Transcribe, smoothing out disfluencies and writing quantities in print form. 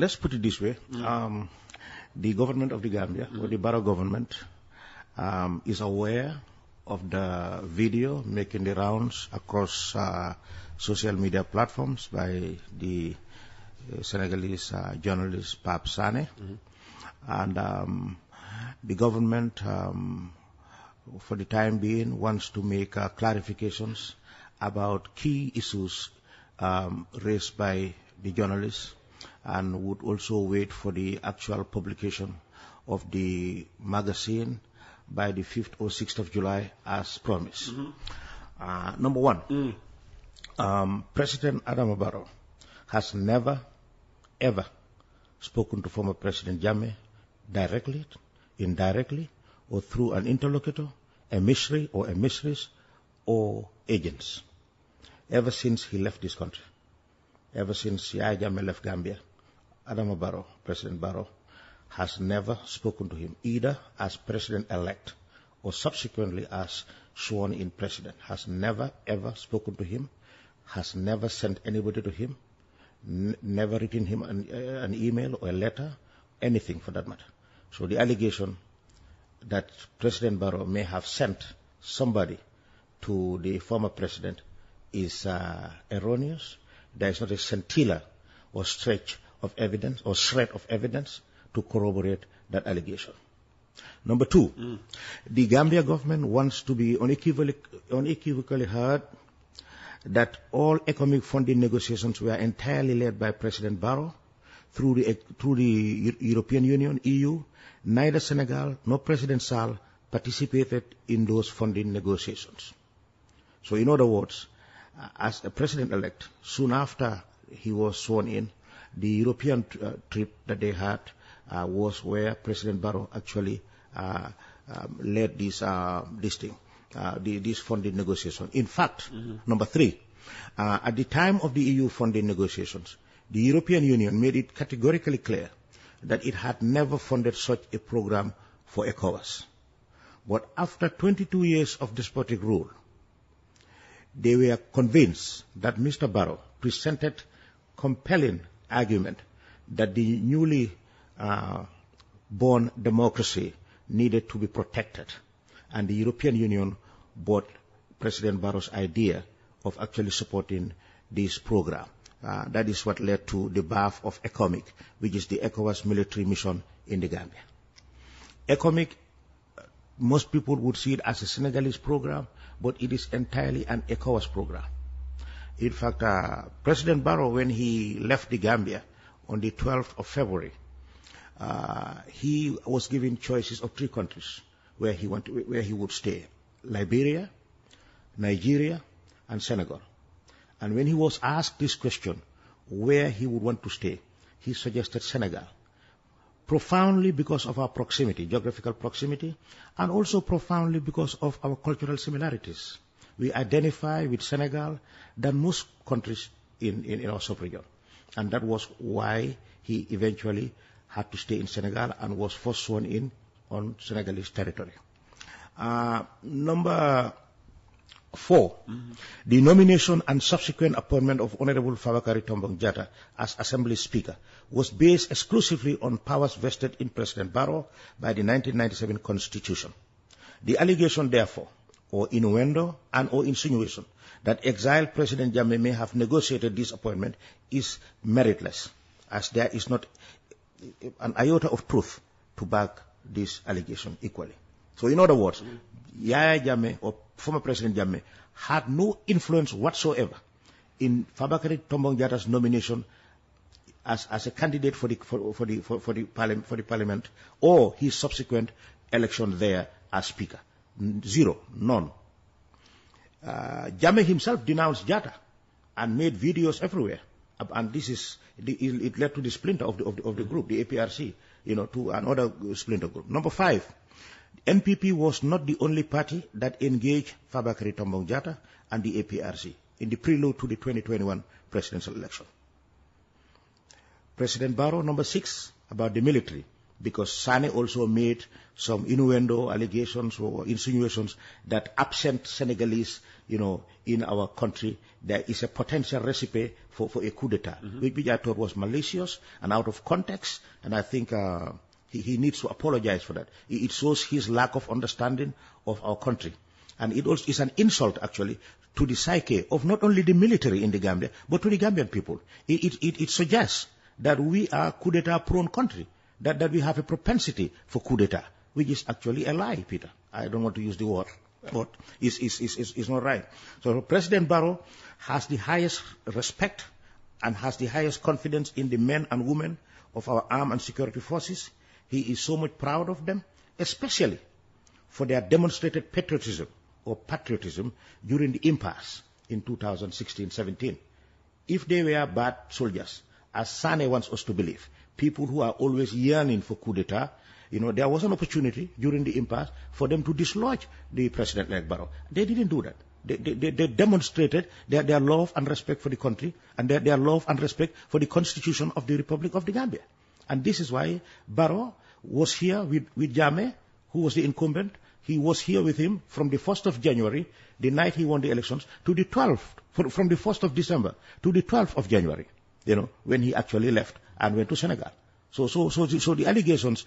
let's put it this way. The government of the Gambia, or the Barrow government, is aware of the video making the rounds across social media platforms by the Senegalese journalist Pape Sané. And the government, for the time being, wants to make clarifications about key issues raised by the journalists, and would also wait for the actual publication of the magazine by the 5th or 6th of July as promised. Number one, President Adama Barrow has never, ever spoken to former President Jammeh directly, indirectly, or through an interlocutor, emissary or emissaries, or agents. Ever since he left this country, ever since Yahya Jammeh left Gambia, Adama Barrow, President Barrow, has never spoken to him, either as president-elect or subsequently as sworn-in president. Has never, ever spoken to him, has never sent anybody to him, never written him an email or a letter, anything for that matter. So the allegation that President Barrow may have sent somebody to the former president is erroneous. There is not a scintilla or stretch of evidence or shred of evidence to corroborate that allegation. Number two, the Gambia government wants to be unequivocally heard that all economic funding negotiations were entirely led by President Barrow through the European Union, EU. Neither Senegal nor President Sall participated in those funding negotiations. So in other words, as a president-elect, soon after he was sworn in, the European trip that they had was where President Barrow actually led this funding negotiation. In fact, number three, at the time of the EU funding negotiations, the European Union made it categorically clear that it had never funded such a program for ECOWAS. But after 22 years of despotic rule, they were convinced that Mr. Barrow presented compelling argument that the newly born democracy needed to be protected, and the European Union bought President Barrow's idea of actually supporting this program. That is what led to the birth of ECOMIC, which is the ECOWAS military mission in the Gambia. ECOMIC, most people would see it as a Senegalese program, but it is entirely an ECOWAS program. In fact, President Barrow, when he left the Gambia on the 12th of February, he was given choices of 3 countries where he would stay: Liberia, Nigeria, and Senegal. And when he was asked this question, where he would want to stay, he suggested Senegal, profoundly because of our proximity, geographical proximity, and also profoundly because of our cultural similarities. We identify with Senegal than most countries in our sub-region. And that was why he eventually had to stay in Senegal and was first sworn in on Senegalese territory. Number 4, the nomination and subsequent appointment of Honorable Fabakary Tombong Jatta as Assembly Speaker was based exclusively on powers vested in President Barrow by the 1997 Constitution. The allegation, therefore, or innuendo and or insinuation that exiled President Jammeh may have negotiated this appointment is meritless, as there is not an iota of truth to back this allegation equally. So in other words, Yahya Jammeh or former President Jammeh had no influence whatsoever in Fabakary Tombong Jatta's nomination as a candidate for the parliament or his subsequent election there as Speaker. Zero, none. Jammeh himself denounced Jatta and made videos everywhere, and it led to the splinter of the group, the APRC, to another splinter group. Number 5. NPP was not the only party that engaged Fabakary Tombong Jatta and the APRC in the prelude to the 2021 presidential election. President Barrow, number 6, about the military. because Sane also made some innuendo allegations or insinuations that absent Senegalese, in our country, there is a potential recipe for a coup d'etat, which I thought was malicious and out of context, and I think he needs to apologize for that. It shows his lack of understanding of our country. And it also is an insult, actually, to the psyche of not only the military in the Gambia, but to the Gambian people. It suggests that we are coup d'etat prone country, that we have a propensity for coup d'etat, which is actually a lie, Peter. I don't want to use the word, but it's not right. So President Barrow has the highest respect and has the highest confidence in the men and women of our armed and security forces. He is so much proud of them, especially for their demonstrated patriotism during the impasse in 2016-17. If they were bad soldiers, as Sane wants us to believe, people who are always yearning for coup d'etat, there was an opportunity during the impasse for them to dislodge the President-elect Barrow. They didn't do that. They demonstrated their love and respect for the country and their love and respect for the Constitution of the Republic of the Gambia. And this is why Barrow was here with Jammeh, who was the incumbent. He was here with him from the 1st of January, the night he won the elections, to the 12th, from the 1st of December to the 12th of January, when he actually left and went to Senegal. So the allegations